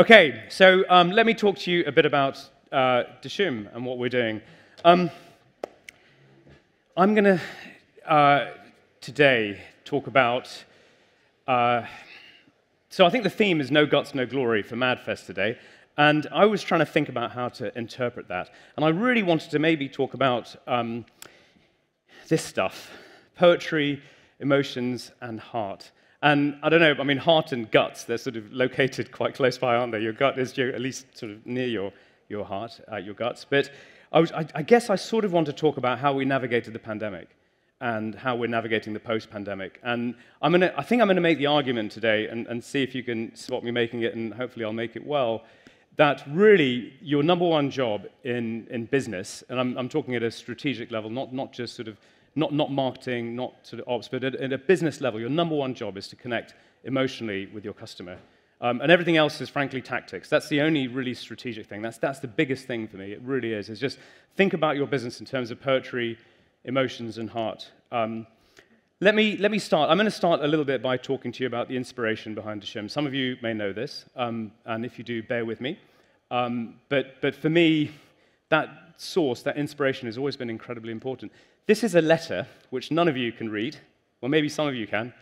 Okay, so let me talk to you a bit about Dishoom and what we're doing. I'm going to today talk about. So I think the theme is no guts, no glory for MadFest today, and I was trying to think about how to interpret that, and I really wanted to maybe talk about this stuff: poetry, emotions, and heart. And I don't know, I mean, heart and guts, they're sort of located quite close by, aren't they? Your gut is at least sort of near your heart, your guts. But I guess I sort of want to talk about how we navigated the pandemic and how we're navigating the post-pandemic. And I think I'm going to make the argument today and see if you can spot me making it, and hopefully I'll make it well, that really your number one job in business, and I'm talking at a strategic level, not just sort of not marketing, not sort of ops, but at a business level, your number one job is to connect emotionally with your customer. And everything else is, frankly, tactics. That's the only really strategic thing. That's the biggest thing for me. It really is. It's just think about your business in terms of poetry, emotions, and heart. Let me start. I'm going to start a little bit by talking to you about the inspiration behind Dishoom. Some of you may know this, and if you do, bear with me. But for me, that source, that inspiration, has always been incredibly important. This is a letter which none of you can read. Well, maybe some of you can.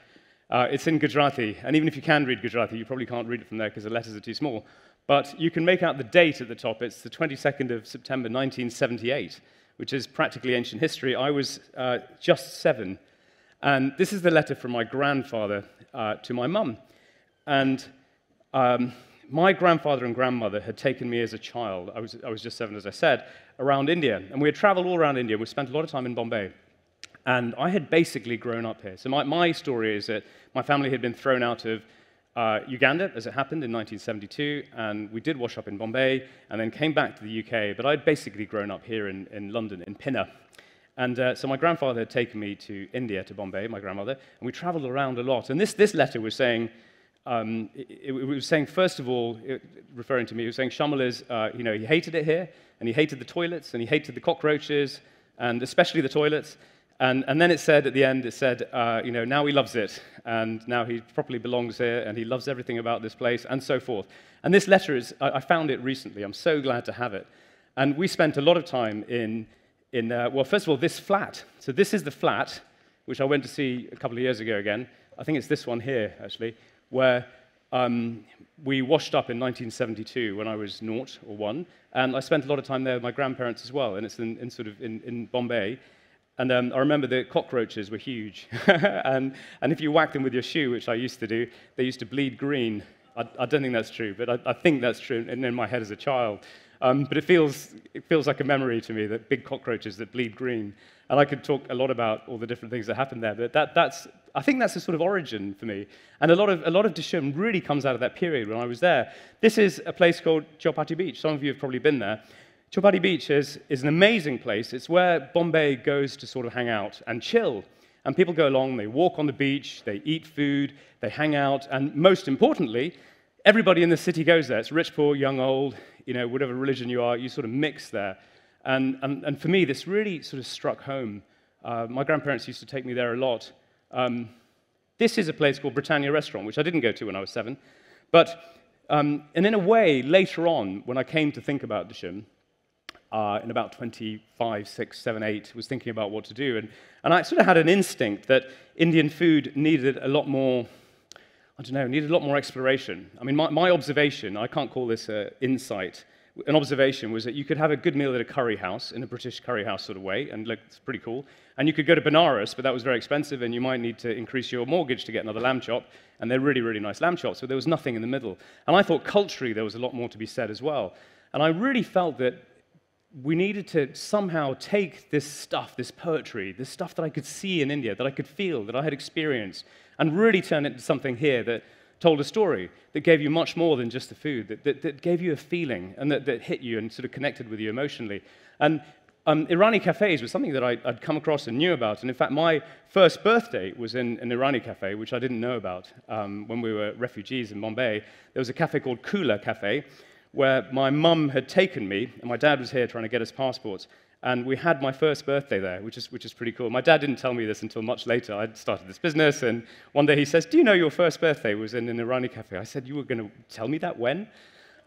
It's in Gujarati, and even if you can read Gujarati, you probably can't read it from there because the letters are too small. But you can make out the date at the top. It's the 22nd of September, 1978, which is practically ancient history. I was just 7, and this is the letter from my grandfather to my mum. And my grandfather and grandmother had taken me as a child, I was just 7, as I said, around India. And we had traveled all around India. We spent a lot of time in Bombay. And I had basically grown up here. So my story is that my family had been thrown out of Uganda, as it happened, in 1972. And we did wash up in Bombay and then came back to the UK. But I'd basically grown up here in London, in Pinner. And so my grandfather had taken me to India, to Bombay, my grandmother. And we traveled around a lot. And this letter was saying, it was saying, first of all, referring to me, it was saying Shyamal is, he hated it here, and he hated the toilets, and he hated the cockroaches, and especially the toilets. And then it said, at the end, it said, now he loves it, and now he properly belongs here, and he loves everything about this place, and so forth. And this letter is, I found it recently. I'm so glad to have it. And we spent a lot of time in well, first of all, this flat. So this is the flat, which I went to see a couple of years ago again. I think it's this one here, actually, where we washed up in 1972 when I was 0 or 1, and I spent a lot of time there with my grandparents as well, and it's in Bombay. And I remember the cockroaches were huge, and if you whacked them with your shoe, which I used to do, they used to bleed green. I don't think that's true, but I think that's true in my head as a child. But it feels like a memory to me, that big cockroaches that bleed green. And I could talk a lot about all the different things that happened there, but I think that's the sort of origin for me. And a lot of Dishoom really comes out of that period when I was there. This is a place called Chowpatty Beach. Some of you have probably been there. Chowpatty Beach is an amazing place. It's where Bombay goes to sort of hang out and chill. And people go along, they walk on the beach, they eat food, they hang out, and most importantly, everybody in the city goes there. It's rich, poor, young, old, whatever religion you are, you sort of mix there. And for me, this really sort of struck home. My grandparents used to take me there a lot. This is a place called Britannia Restaurant, which I didn't go to when I was 7. But, and in a way, later on, when I came to think about Dishoom, in about 25, 6, 7, 8, was thinking about what to do. And I sort of had an instinct that Indian food needed a lot more, needed a lot more exploration. I mean, my observation, I can't call this an insight, an observation was that you could have a good meal at a curry house, in a British curry house sort of way, and look, it's pretty cool. And you could go to Benares, but that was very expensive, and you might need to increase your mortgage to get another lamb chop, and they're really, really nice lamb chops, but there was nothing in the middle. And I thought culturally there was a lot more to be said as well. And I really felt that we needed to somehow take this stuff, this poetry, this stuff that I could see in India, that I could feel, that I had experienced, and really turn it into something here that told a story, that gave you much more than just the food, that gave you a feeling, and that hit you and sort of connected with you emotionally. And Irani Cafes was something that I'd come across and knew about, and in fact, my first birthday was in an Irani Cafe, which I didn't know about when we were refugees in Bombay. There was a cafe called Kula Cafe, where my mum had taken me, and my dad was here trying to get us passports, and we had my first birthday there, which is pretty cool. My dad didn't tell me this until much later. I'd started this business, and one day he says, "Do you know your first birthday was in an Irani cafe?" I said, "You were going to tell me that when?"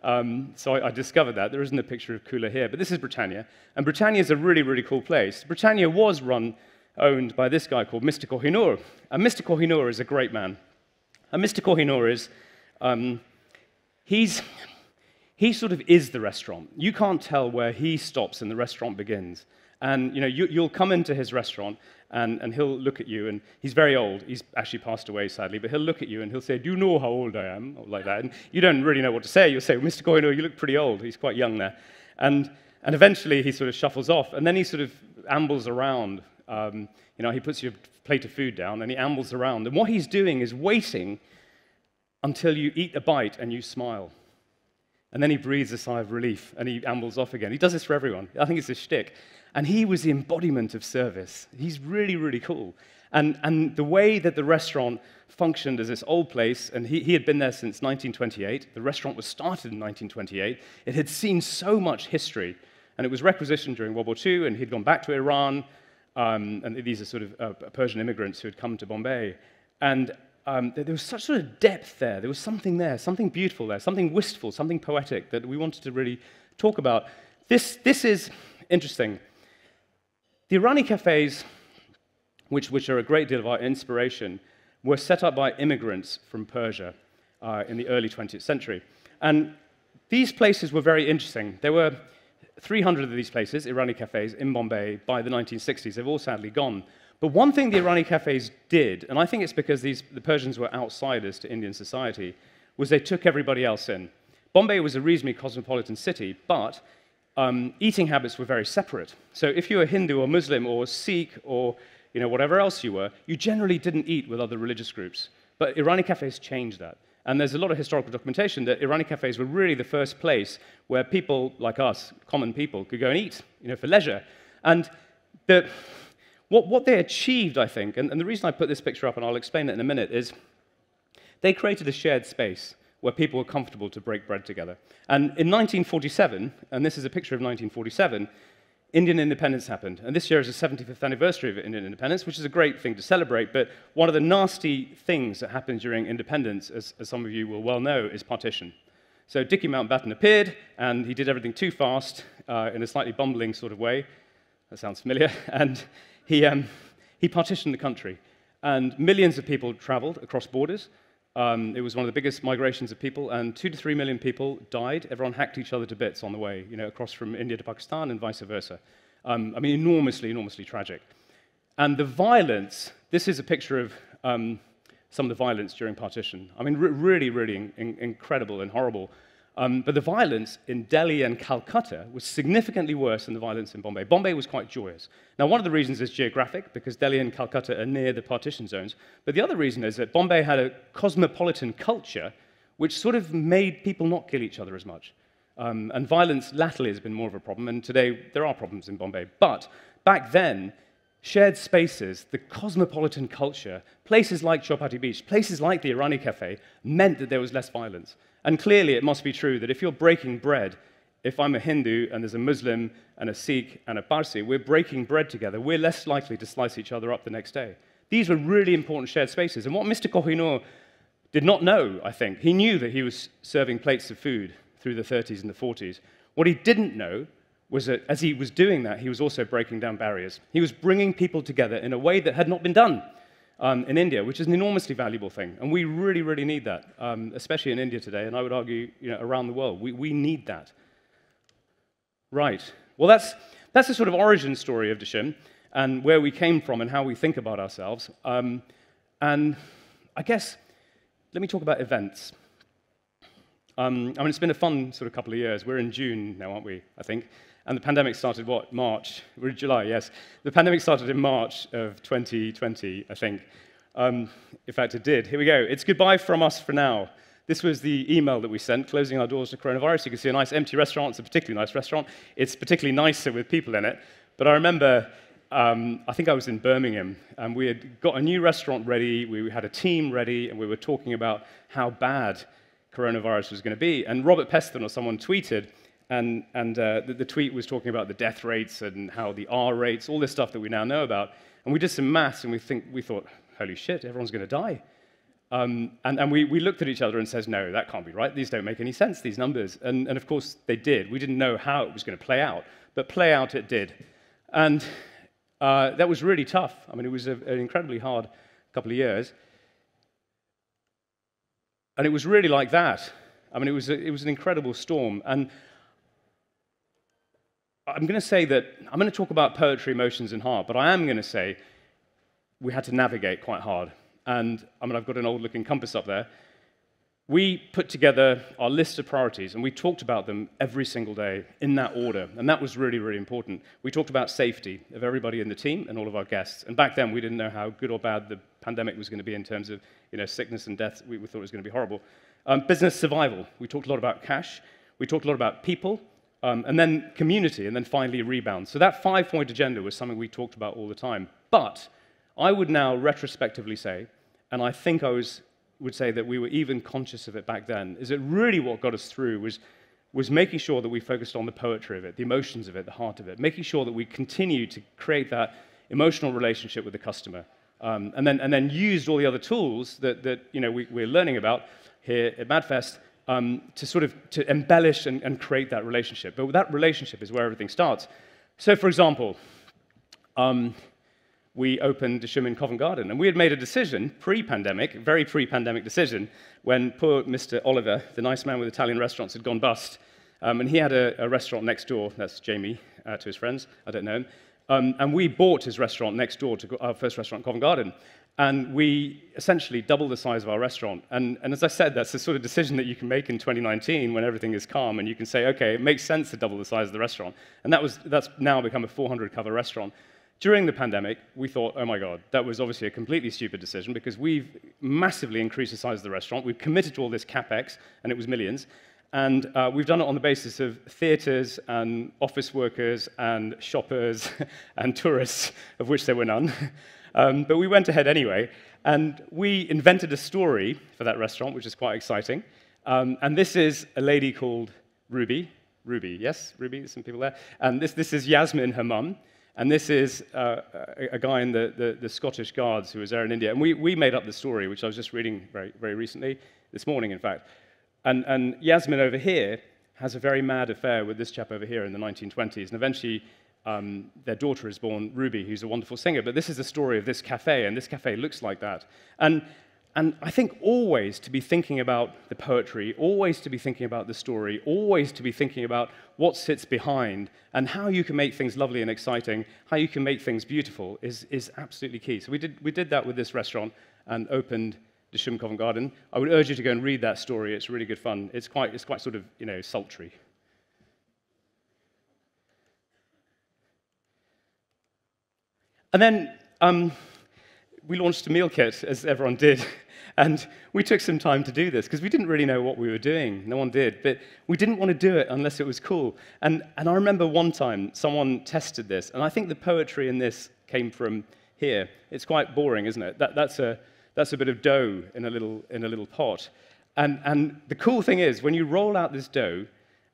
So I discovered that. There isn't a picture of Kula here, but this is Britannia. And Britannia is a really, really cool place. Britannia was owned by this guy called Mr. Kohinoor. And Mr. Kohinoor is a great man. And Mr. Kohinoor is, he sort of is the restaurant. You can't tell where he stops and the restaurant begins. And you'll come into his restaurant, and he'll look at you, and he's very old. He's actually passed away, sadly, but he'll look at you, and he'll say, "Do you know how old I am?" Or like that. And you don't really know what to say. You'll say, "Mr. Kohinoor, you look pretty old." He's quite young there. And eventually, he sort of shuffles off, and then he sort of ambles around. He puts your plate of food down, and he ambles around. And what he's doing is waiting until you eat a bite and you smile. And then he breathes a sigh of relief, and he ambles off again. He does this for everyone. I think it's a shtick. And he was the embodiment of service. He's really, really cool. And the way that the restaurant functioned as this old place, and he had been there since 1928. The restaurant was started in 1928. It had seen so much history. And it was requisitioned during World War II, and he'd gone back to Iran. And these are sort of Persian immigrants who had come to Bombay. And there was such sort of depth there. There was something there, something beautiful there, something wistful, something poetic that we wanted to really talk about. This is interesting. The Irani Cafes, which are a great deal of our inspiration, were set up by immigrants from Persia in the early 20th century. And these places were very interesting. There were 300 of these places, Irani Cafes, in Bombay by the 1960s. They've all sadly gone. But one thing the Irani Cafes did, and I think it's because the Persians were outsiders to Indian society, was they took everybody else in. Bombay was a reasonably cosmopolitan city, but eating habits were very separate. So if you were Hindu or Muslim or Sikh or whatever else you were, you generally didn't eat with other religious groups. But Irani Cafes changed that. And there's a lot of historical documentation that Irani Cafes were really the first place where people like us, common people, could go and eat, for leisure. And what they achieved, I think, and the reason I put this picture up, and I'll explain it in a minute, is they created a shared space where people were comfortable to break bread together. And in 1947, and this is a picture of 1947, Indian independence happened. And this year is the 75th anniversary of Indian independence, which is a great thing to celebrate. But one of the nasty things that happened during independence, as some of you will well know, is partition. So Dickie Mountbatten appeared, and he did everything too fast in a slightly bumbling sort of way. That sounds familiar. And he partitioned the country. And millions of people traveled across borders. It was one of the biggest migrations of people, and 2 to 3 million people died. Everyone hacked each other to bits on the way, across from India to Pakistan and vice versa. Enormously, enormously tragic. And the violence, this is a picture of some of the violence during partition. Really, really incredible and horrible. But the violence in Delhi and Calcutta was significantly worse than the violence in Bombay. Bombay was quite joyous. Now, one of the reasons is geographic, because Delhi and Calcutta are near the partition zones. But the other reason is that Bombay had a cosmopolitan culture which sort of made people not kill each other as much. And violence latterly has been more of a problem, and today there are problems in Bombay. But back then, shared spaces, the cosmopolitan culture, places like Chowpatty Beach, places like the Irani Cafe, meant that there was less violence. And clearly, it must be true that if you're breaking bread, if I'm a Hindu and there's a Muslim and a Sikh and a Parsi, we're breaking bread together, we're less likely to slice each other up the next day. These were really important shared spaces. And what Mr. Kohinoor did not know, I think, he knew that he was serving plates of food through the 30s and the 40s. What he didn't know was that as he was doing that, he was also breaking down barriers. He was bringing people together in a way that had not been done in India, which is an enormously valuable thing. And we really, really need that, especially in India today, and I would argue around the world. We need that. Right. Well, that's the sort of origin story of Dishoom and where we came from and how we think about ourselves. And I guess, let me talk about events. It's been a fun sort of couple of years. We're in June now, aren't we, I think? And the pandemic started, what, March? We're in July, yes. The pandemic started in March of 2020, I think. In fact, it did. Here we go. It's goodbye from us for now. This was the email that we sent, closing our doors to coronavirus. You can see a nice empty restaurant. It's a particularly nice restaurant. It's particularly nicer with people in it. But I remember, I think I was in Birmingham, and we had got a new restaurant ready. We had a team ready, and we were talking about how bad coronavirus was going to be. And Robert Peston or someone tweeted, and the tweet was talking about the death rates and how the R rates, all this stuff that we now know about. And we did some maths, and we thought, holy shit, everyone's going to die. And we looked at each other and says, no, that can't be right. These don't make any sense, these numbers. And of course, they did. We didn't know how it was going to play out, but play out it did. And that was really tough. I mean, it was an incredibly hard couple of years. And it was really like that. I mean, it was an incredible storm. And I'm going to say that, I'm going to talk about poetry, emotions, and heart, but I am going to say we had to navigate quite hard. And I mean, I've got an old-looking compass up there. We put together our list of priorities, and we talked about them every single day in that order, and that was really, really important. We talked about safety of everybody in the team and all of our guests, and back then we didn't know how good or bad the pandemic was going to be in terms of sickness and death. We thought it was going to be horrible. Business survival. We talked a lot about cash. We talked a lot about people, and then community, and then finally rebound. So that 5-point agenda was something we talked about all the time. But I would now retrospectively say, and I think would say that we were even conscious of it back then, is that really what got us through was making sure that we focused on the poetry of it, the emotions of it, the heart of it, making sure that we continued to create that emotional relationship with the customer, and then used all the other tools that we're learning about here at MadFest to embellish and create that relationship. But that relationship is where everything starts. So, for example, we opened Dishoom in Covent Garden, and we had made a decision, pre-pandemic, very pre-pandemic decision, when poor Mr. Oliver, the nice man with Italian restaurants, had gone bust, and he had a restaurant next door. That's Jamie to his friends. I don't know him. And we bought his restaurant next door to our first restaurant, Covent Garden, and we essentially doubled the size of our restaurant. And as I said, that's the sort of decision that you can make in 2019 when everything is calm, and you can say, okay, it makes sense to double the size of the restaurant. And that's now become a 400-cover restaurant. During the pandemic, we thought, oh my God, that was obviously a completely stupid decision because we've massively increased the size of the restaurant. We've committed to all this CapEx, and it was millions. And we've done it on the basis of theaters and office workers and shoppers and tourists, of which there were none. But we went ahead anyway, and we invented a story for that restaurant, which is quite exciting. And this is a lady called Ruby. Ruby, yes? Ruby, there's some people there. And this is Yasmin, her mum. And this is a guy in the Scottish Guards who was there in India. And we made up the story, which I was just reading very, very recently, this morning, in fact. And Yasmin over here has a very mad affair with this chap over here in the 1920s. And eventually, their daughter is born, Ruby, who's a wonderful singer. But this is the story of this cafe, and this cafe looks like that. And I think always to be thinking about the poetry, always to be thinking about the story, always to be thinking about what sits behind and how you can make things lovely and exciting, how you can make things beautiful is absolutely key. So we did that with this restaurant and opened Dishoom Covent Garden. I would urge you to go and read that story. It's really good fun. It's quite sort of sultry. And then we launched a meal kit, as everyone did, and we took some time to do this, because we didn't really know what we were doing. No one did, but we didn't want to do it unless it was cool. And I remember one time someone tested this, and I think the poetry in this came from here. It's quite boring, isn't it? That's a bit of dough in a little pot. And the cool thing is, when you roll out this dough,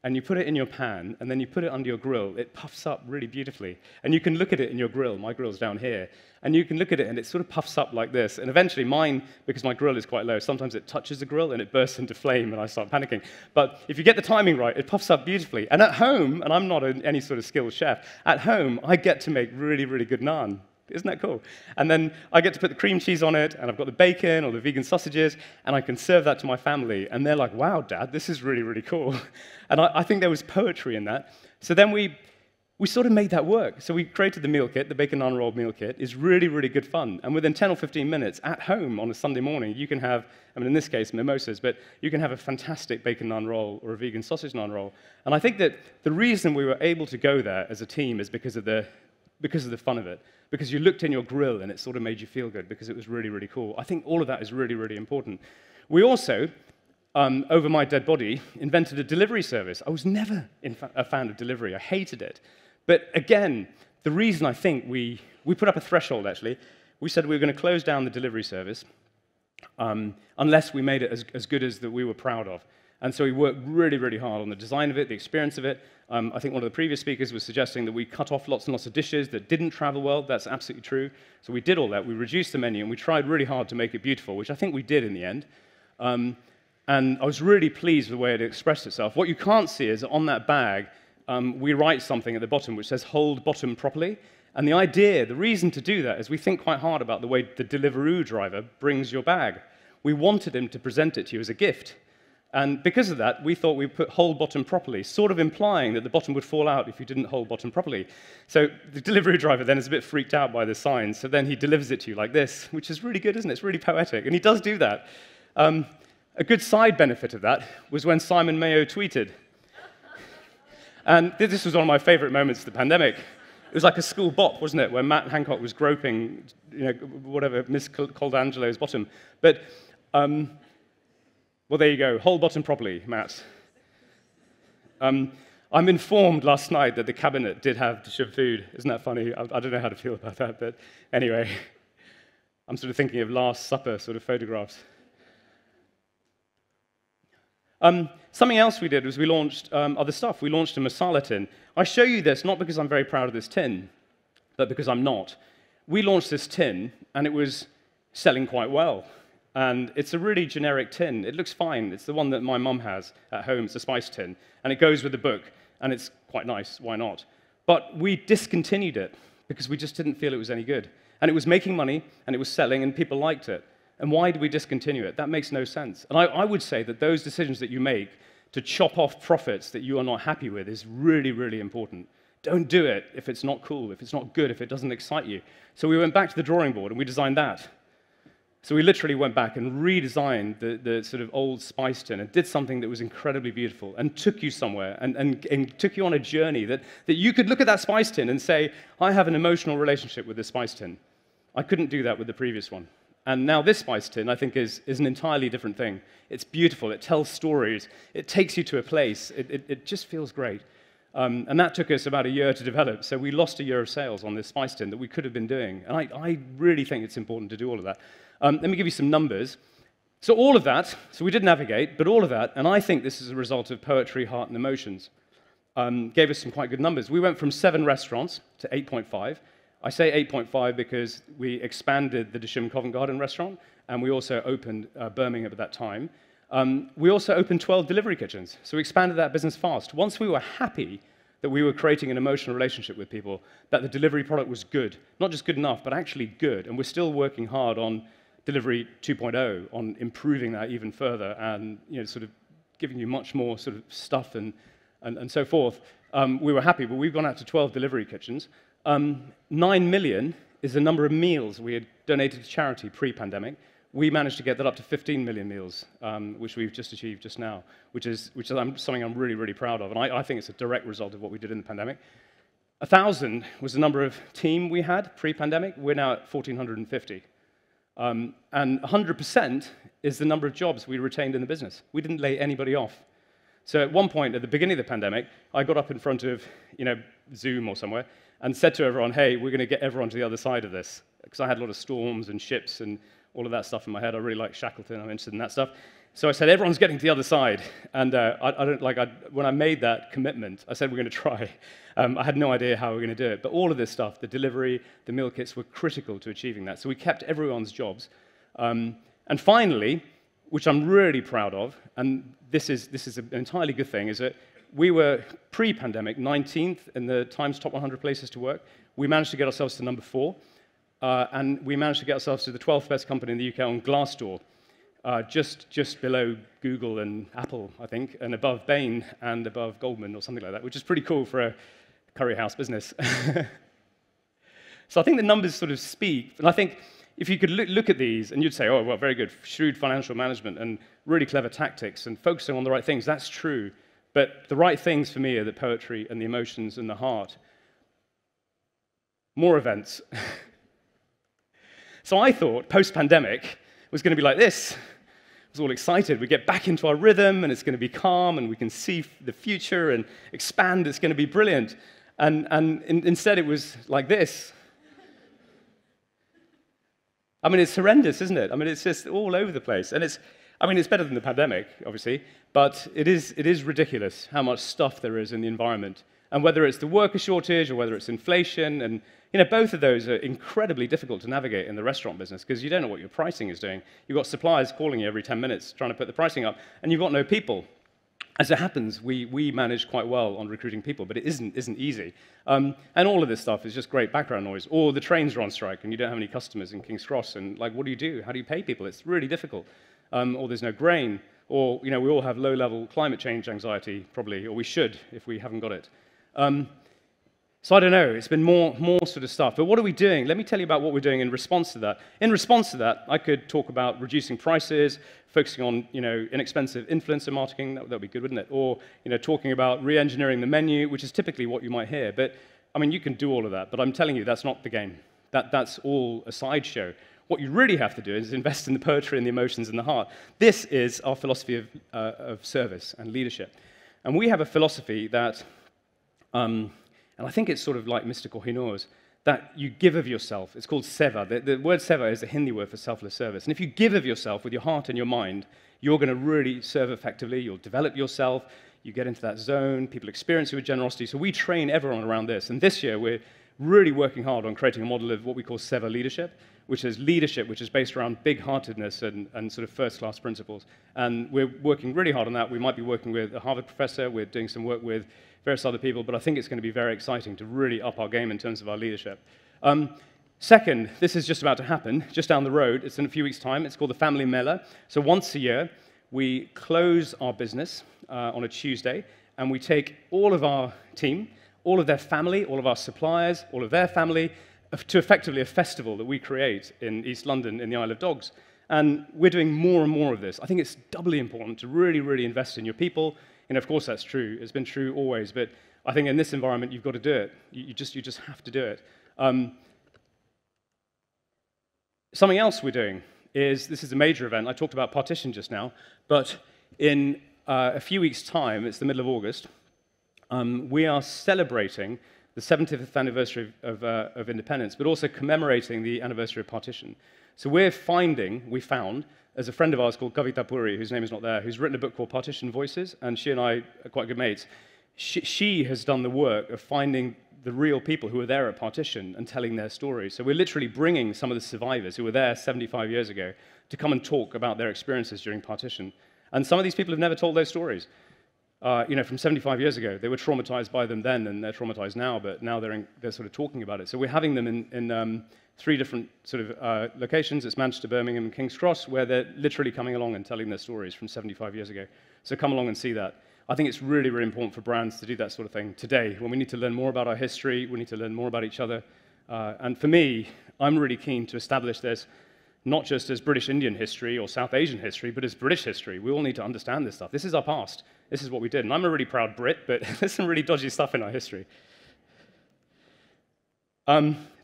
and you put it in your pan, and then you put it under your grill, it puffs up really beautifully. And you can look at it in your grill. My grill's down here. And you can look at it, and it sort of puffs up like this. And eventually mine, because my grill is quite low, sometimes it touches the grill, and it bursts into flame, and I start panicking. But if you get the timing right, it puffs up beautifully. And at home, and I'm not any sort of skilled chef, at home, I get to make really, really good naan. Isn't that cool? And then I get to put the cream cheese on it, and I've got the bacon or the vegan sausages, and I can serve that to my family. And they're like, wow, Dad, this is really, really cool. And I think there was poetry in that. So then we sort of made that work. So we created the meal kit, the bacon naan roll meal kit. It's really, really good fun. And within 10 or 15 minutes, at home on a Sunday morning, you can have, I mean, in this case, mimosas, but you can have a fantastic bacon naan roll or a vegan sausage naan roll. And I think that the reason we were able to go there as a team is because of the fun of it. Because you looked in your grill and it sort of made you feel good because it was really, really cool. I think all of that is really, really important. We also, over my dead body, invented a delivery service. I was never a fan of delivery. I hated it. But again, the reason I think we put up a threshold, actually. We said we were going to close down the delivery service unless we made it as good as that we were proud of. And so we worked really, really hard on the design of it, the experience of it. I think one of the previous speakers was suggesting that we cut off lots and lots of dishes that didn't travel well. That's absolutely true. So we did all that. We reduced the menu, and we tried really hard to make it beautiful, which I think we did in the end. And I was really pleased with the way it expressed itself. What you can't see is on that bag, we write something at the bottom which says, "Hold bottom properly." And the idea, the reason to do that is we think quite hard about the way the Deliveroo driver brings your bag. We wanted him to present it to you as a gift. And because of that, we thought we'd put hold bottom properly, sort of implying that the bottom would fall out if you didn't hold bottom properly. So the Deliveroo driver then is a bit freaked out by the sign, so then he delivers it to you like this, which is really good, isn't it? It's really poetic, and he does do that. A good side benefit of that was when Simon Mayo tweeted. And this was one of my favorite moments of the pandemic. It was like a school bop, wasn't it, where Matt Hancock was groping, whatever, Miss Coldangelo's bottom. But, well, there you go. Hold bottom properly, Matt. I'm informed last night that the cabinet did have Dishoom food. Isn't that funny? I don't know how to feel about that, but anyway. I'm sort of thinking of Last Supper sort of photographs. Something else we did was we launched other stuff. We launched a masala tin. I show you this not because I'm very proud of this tin, but because I'm not. We launched this tin, and it was selling quite well. And it's a really generic tin. It looks fine. It's the one that my mum has at home. It's a spice tin. And it goes with the book, and it's quite nice. Why not? But we discontinued it because we just didn't feel it was any good. And it was making money, and it was selling, and people liked it. And why do we discontinue it? That makes no sense. And I would say that those decisions that you make to chop off profits that you are not happy with is really, really important. Don't do it if it's not cool, if it's not good, if it doesn't excite you. So we went back to the drawing board and we designed that. So we literally went back and redesigned the sort of old spice tin and did something that was incredibly beautiful and took you somewhere and took you on a journey that you could look at that spice tin and say, I have an emotional relationship with this spice tin. I couldn't do that with the previous one. And now this spice tin, I think, is an entirely different thing. It's beautiful. It tells stories. It takes you to a place. It just feels great. And that took us about a year to develop. So we lost a year of sales on this spice tin that we could have been doing. And I really think it's important to do all of that. Let me give you some numbers. So all of that, so we did navigate, but all of that, and I think this is a result of poetry, heart, and emotions, gave us some quite good numbers. We went from 7 restaurants to 8.5. I say 8.5 because we expanded the Desumed Covent Garden restaurant, and we also opened Birmingham at that time. We also opened 12 delivery kitchens, so we expanded that business fast. Once we were happy that we were creating an emotional relationship with people, that the delivery product was good, not just good enough, but actually good, and we're still working hard on Delivery 2.0, on improving that even further, and sort of giving you much more sort of stuff and so forth. We were happy, but we've gone out to 12 delivery kitchens. 9 million is the number of meals we had donated to charity pre-pandemic. We managed to get that up to 15 million meals, which we've just achieved just now, which is something I'm really, really proud of. And I think it's a direct result of what we did in the pandemic. 1,000 was the number of team we had pre-pandemic. We're now at 1,450. And 100% is the number of jobs we retained in the business. We didn't lay anybody off. So at one point, at the beginning of the pandemic, I got up in front of Zoom or somewhere and said to everyone, hey, we're going to get everyone to the other side of this. Because I had a lot of storms and ships and all of that stuff in my head. I really like Shackleton. I'm interested in that stuff. So I said, everyone's getting to the other side. And when I made that commitment, I said, we're going to try. I had no idea how we were going to do it. But all of this stuff, the delivery, the meal kits, were critical to achieving that. So we kept everyone's jobs. And finally, which I'm really proud of, and this is an entirely good thing, is that we were, pre-pandemic, 19th in the Times Top 100 Places to Work. We managed to get ourselves to number 4. And we managed to get ourselves to the 12th best company in the UK on Glassdoor, just below Google and Apple, I think, and above Bain and above Goldman or something like that, which is pretty cool for a curry house business. So I think the numbers sort of speak. And I think if you could look at these and you'd say, oh, well, very good, shrewd financial management and really clever tactics and focusing on the right things, that's true. But the right things for me are the poetry and the emotions and the heart. More events. So I thought post-pandemic was going to be like this. I was all excited. We get back into our rhythm, and it's going to be calm, and we can see the future and expand. It's going to be brilliant. And instead, it was like this. I mean, it's horrendous, isn't it? I mean, it's just all over the place. And I mean, it's better than the pandemic, obviously, but it is ridiculous how much stuff there is in the environment. And whether it's the worker shortage or whether it's inflation, and both of those are incredibly difficult to navigate in the restaurant business because you don't know what your pricing is doing. You've got suppliers calling you every 10 minutes trying to put the pricing up, and you've got no people. As it happens, we manage quite well on recruiting people, but it isn't easy. And all of this stuff is just great background noise. Or the trains are on strike and you don't have any customers in King's Cross, and like, what do you do? How do you pay people? It's really difficult. Or there's no grain. Or we all have low-level climate change anxiety, probably, or we should if we haven't got it. So I don't know, it's been more sort of stuff. But what are we doing? Let me tell you about what we're doing in response to that. In response to that, I could talk about reducing prices, focusing on inexpensive influencer marketing. That would be good, wouldn't it? Or talking about re-engineering the menu, which is typically what you might hear. But I mean, you can do all of that. But I'm telling you, that's not the game. That's all a sideshow. What you really have to do is invest in the poetry and the emotions and the heart. This is our philosophy of service and leadership. And we have a philosophy that and I think it's sort of like Mr. Kohinoor's, that you give of yourself. It's called seva. The word seva is a Hindi word for selfless service. And if you give of yourself with your heart and your mind, you're going to really serve effectively. You'll develop yourself. You get into that zone. People experience you with generosity. So we train everyone around this. And this year, we're really working hard on creating a model of what we call seva leadership, which is based around big-heartedness and sort of first-class principles. And we're working really hard on that. We might be working with a Harvard professor. We're doing some work with various other people, but I think it's going to be very exciting to really up our game in terms of our leadership. Second, this is just about to happen, just down the road. It's in a few weeks' time. It's called the Family Mela. So once a year, we close our business on a Tuesday, and we take all of our team, all of their family, all of our suppliers, all of their family, to effectively a festival that we create in East London in the Isle of Dogs. And we're doing more and more of this. I think it's doubly important to really, really invest in your people. Of course, that's true. It's been true always. But I think in this environment, you've got to do it. You just have to do it. Something else we're doing is, this is a major event. I talked about partition just now. But in a few weeks' time, it's the middle of August, we are celebrating the 75th anniversary of independence, but also commemorating the anniversary of partition. So we found, there's a friend of ours called Kavita Puri, whose name is not there, who's written a book called Partition Voices, and she and I are quite good mates. She has done the work of finding the real people who were there at partition and telling their stories. So we're literally bringing some of the survivors who were there 75 years ago to come and talk about their experiences during partition. And some of these people have never told those stories. From 75 years ago, they were traumatized by them then, and they're traumatized now, but now they're sort of talking about it. So we're having them in 3 different sort of locations. It's Manchester, Birmingham, and King's Cross, where they're literally coming along and telling their stories from 75 years ago. So come along and see that. I think it's really, really important for brands to do that sort of thing today, when we need to learn more about our history, we need to learn more about each other. And for me, I'm really keen to establish this not just as British Indian history or South Asian history, but as British history. We all need to understand this stuff. This is our past. This is what we did. And I'm a really proud Brit, but there's some really dodgy stuff in our history.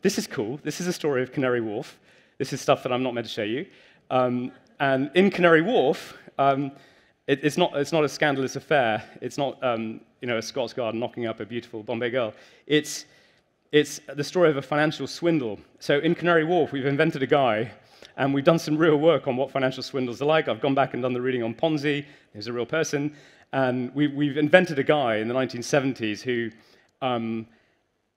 This is cool. This is a story of Canary Wharf. This is stuff that I'm not meant to show you. And in Canary Wharf, it's not a scandalous affair. It's not a Scots guard knocking up a beautiful Bombay girl. It's the story of a financial swindle. So in Canary Wharf, we've invented a guy, and we've done some real work on what financial swindles are like. I've gone back and done the reading on Ponzi. He's a real person. And we've invented a guy in the 1970s who,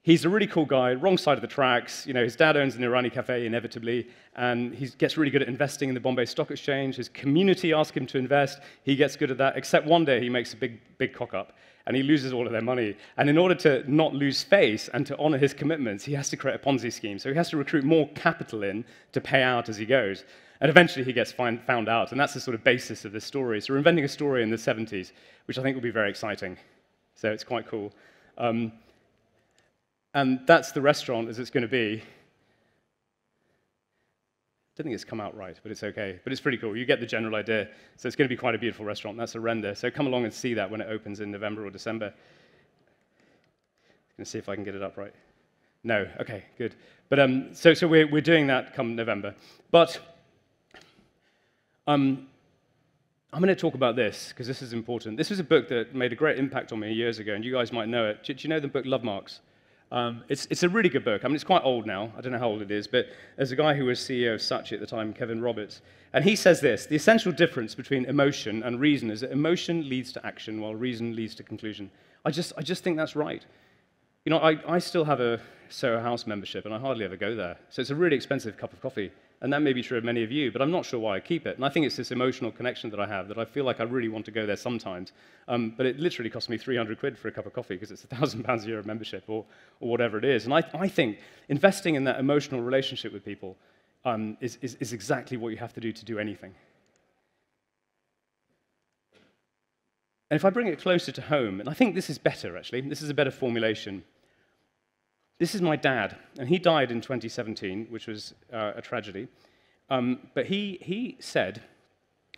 he's a really cool guy, wrong side of the tracks. His dad owns an Irani Cafe, inevitably, and he gets really good at investing in the Bombay Stock Exchange. His community asks him to invest. He gets good at that, except one day he makes a big cock-up, and he loses all of their money. And in order to not lose face and to honor his commitments, he has to create a Ponzi scheme. So he has to recruit more capital in to pay out as he goes. And eventually he gets found out, and that's the sort of basis of this story. So we're inventing a story in the 70s, which I think will be very exciting. So it's quite cool. And that's the restaurant as it's going to be. I don't think it's come out right, but it's okay. But it's pretty cool. You get the general idea. So it's going to be quite a beautiful restaurant. That's a render. So come along and see that when it opens in November or December. I'm going to see if I can get it up right. No, okay, good. But so we're doing that come November. But I'm going to talk about this, because this is important. This was a book that made a great impact on me years ago, and you guys might know it. Do you know the book Love Marks? It's a really good book. I mean, it's quite old now. I don't know how old it is, but there's a guy who was CEO of Saatchi at the time, Kevin Roberts, and he says this: the essential difference between emotion and reason is that emotion leads to action, while reason leads to conclusion. I just think that's right. You know, I still have a Soho House membership, and I hardly ever go there. So it's a really expensive cup of coffee, and that may be true of many of you, but I'm not sure why I keep it. And I think it's this emotional connection that I have that I feel like I really want to go there sometimes. But it literally costs me 300 quid for a cup of coffee because it's £1,000 a year of membership or whatever it is. And I think investing in that emotional relationship with people is exactly what you have to do anything. And if I bring it closer to home, and I think this is better, actually, this is a better formulation. This is my dad, and he died in 2017, which was a tragedy. But he said,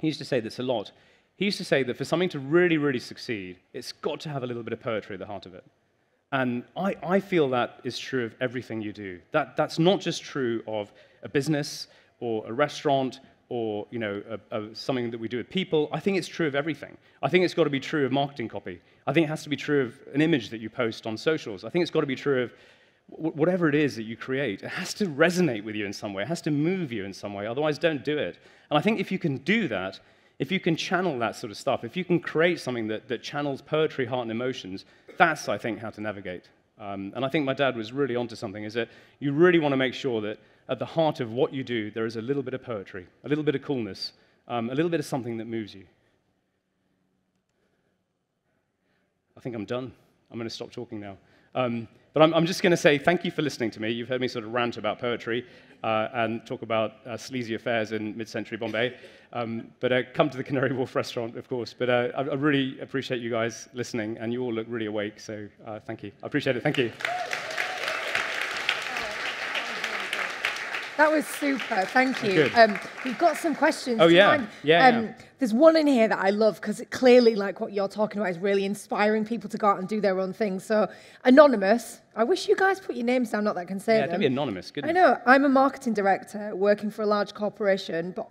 he used to say this a lot, he used to say that for something to really, really succeed, it's got to have a little bit of poetry at the heart of it. And I feel that is true of everything you do. That's not just true of a business or a restaurant or something that we do with people. I think it's true of everything. I think it's got to be true of marketing copy. I think it has to be true of an image that you post on socials. I think it's got to be true of whatever it is that you create. It has to resonate with you in some way. It has to move you in some way. Otherwise, don't do it. And I think if you can do that, if you can channel that sort of stuff, if you can create something that channels poetry, heart, and emotions, that's, I think, how to navigate. And I think my dad was really onto something, is that you really want to make sure that at the heart of what you do, there is a little bit of poetry, a little bit of coolness, a little bit of something that moves you. I think I'm done. I'm going to stop talking now. But I'm just going to say thank you for listening to me. You've heard me sort of rant about poetry and talk about sleazy affairs in mid-century Bombay. But come to the Canary Wharf restaurant, of course. But I really appreciate you guys listening, and you all look really awake, so thank you. I appreciate it. Thank you. That was super, thank you. We've got some questions. Oh, yeah. Yeah. There's one in here that I love because it clearly, like what you're talking about, is really inspiring people to go out and do their own thing. So, anonymous, I wish you guys put your names down, not that I can say them. Yeah, don't be anonymous, goodness. I know, I'm a marketing director working for a large corporation, but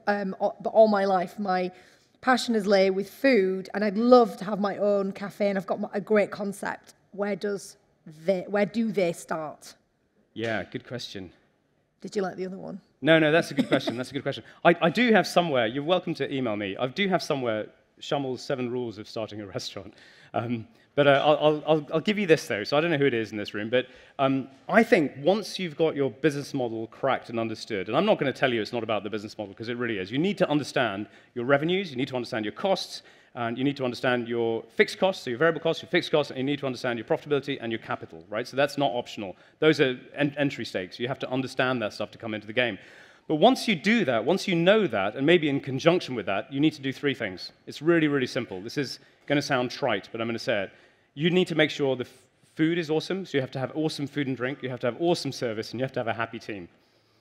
all my life, my passion has lay with food, and I'd love to have my own cafe, and I've got a great concept. Where do they start? Yeah, good question. Did you like the other one? No, that's a good question. That's a good question. I do have somewhere, you're welcome to email me, I do have somewhere Shamal's 7 rules of starting a restaurant. But I'll give you this, though, so I don't know who it is in this room, but I think once you've got your business model cracked and understood, and I'm not going to tell you it's not about the business model, because it really is. You need to understand your revenues, you need to understand your costs, and you need to understand your fixed costs, so your variable costs, your fixed costs, and you need to understand your profitability and your capital, right? So that's not optional. Those are entry stakes. You have to understand that stuff to come into the game. But once you do that, once you know that, and maybe in conjunction with that, you need to do 3 things. It's really, really simple. This is going to sound trite, but I'm going to say it. You need to make sure the food is awesome, so you have to have awesome food and drink, you have to have awesome service, and you have to have a happy team.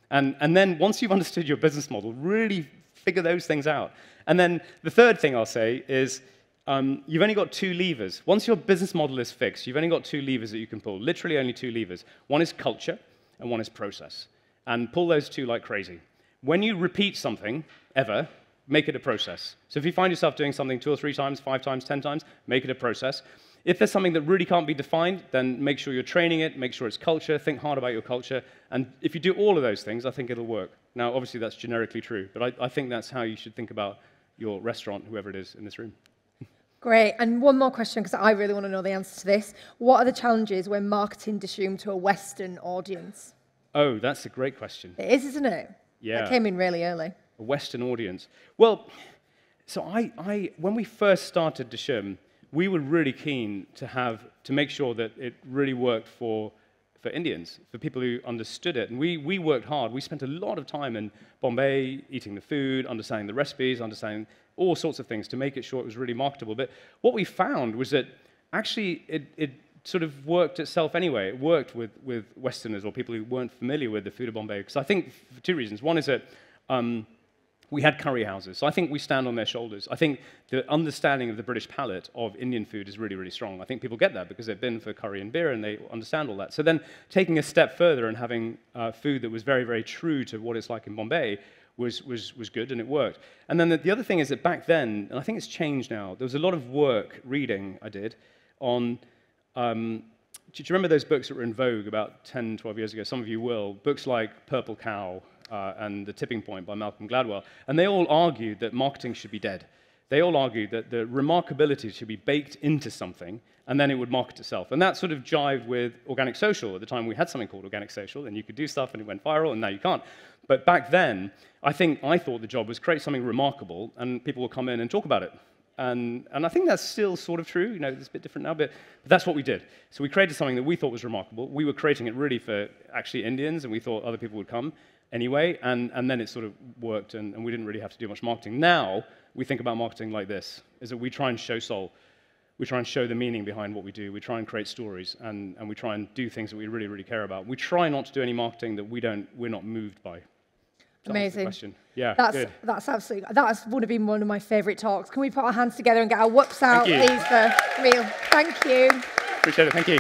And then once you've understood your business model, really figure those things out. And then the third thing I'll say is you've only got 2 levers. Once your business model is fixed, you've only got 2 levers that you can pull, literally only 2 levers. One is culture, and one is process. And pull those 2 like crazy. When you repeat something, ever, make it a process. So if you find yourself doing something 2 or 3 times, 5 times, 10 times, make it a process. If there's something that really can't be defined, then make sure you're training it, make sure it's culture, think hard about your culture, and if you do all of those things, I think it'll work. Now, obviously, that's generically true, but I think that's how you should think about your restaurant, whoever it is in this room. Great, and one more question, because I really want to know the answer to this. What are the challenges when marketing Dishoom to a Western audience? Oh, that's a great question. It is, isn't it? Yeah. That came in really early. A Western audience. Well, so when we first started Dishoom, we were really keen to make sure that it really worked for Indians, for people who understood it. And we worked hard. We spent a lot of time in Bombay eating the food, understanding the recipes, understanding all sorts of things to make it sure it was really marketable. But what we found was that actually it sort of worked itself anyway. It worked with Westerners or people who weren't familiar with the food of Bombay. Because I think for 2 reasons. One is that we had curry houses, so I think we stand on their shoulders. I think the understanding of the British palate of Indian food is really, really strong. I think people get that because they've been for curry and beer and they understand all that. So then taking a step further and having food that was very, very true to what it's like in Bombay was good, and it worked. And then the other thing is that back then, and I think it's changed now, there was a lot of work, reading I did, on do you remember those books that were in vogue about 10, 12 years ago? Some of you will. Books like Purple Cow and The Tipping Point by Malcolm Gladwell. And they all argued that marketing should be dead. They all argued that the remarkability should be baked into something, and then it would market itself. And that sort of jived with organic social. At the time, we had something called organic social, and you could do stuff, and it went viral, and now you can't. But back then, I thought the job was create something remarkable, and people will come in and talk about it. And I think that's still sort of true. You know, it's a bit different now, but that's what we did. So we created something that we thought was remarkable. We were creating it really for actually Indians, and we thought other people would come anyway, and then it sort of worked, and we didn't really have to do much marketing. Now, we think about marketing like this, is that we try and show soul. We try and show the meaning behind what we do. We try and create stories, and we try and do things that we really, really care about. We try not to do any marketing that we're not moved by. Amazing. Question. Yeah, that's absolutely, that would have been one of my favourite talks. Can we put our hands together and get our whoops out, please, for real? Thank you. Appreciate it. Thank you.